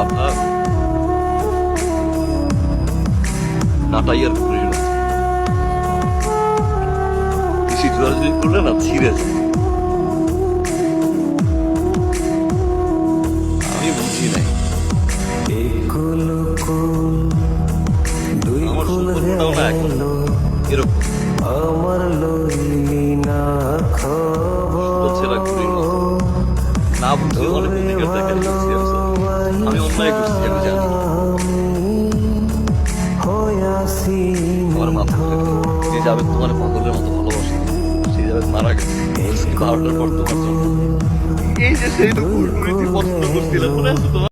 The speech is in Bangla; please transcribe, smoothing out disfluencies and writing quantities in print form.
আপনার নাটাইয়ার ঘুরে বেশি জোরাজুরি করলে না ছিঁড়ে যায়। আমি বুঝি নাই আমার সম্পর্কটাও না এখন এরকম ছেলে ঘুরির মতো না বুঝে অনেক অধিকার দেখাতে করছি। আমি অন্যায় করছি, আমি জানি। আমার মাথা যে যাবে তোমার পাগলের মতো ভালোবাসে, সেই যাবে মারা গেছে 12টার পর তোমার জন্য। এই যে সেইটুকু পছন্দ করছিলাম, মনে আছে তোমার?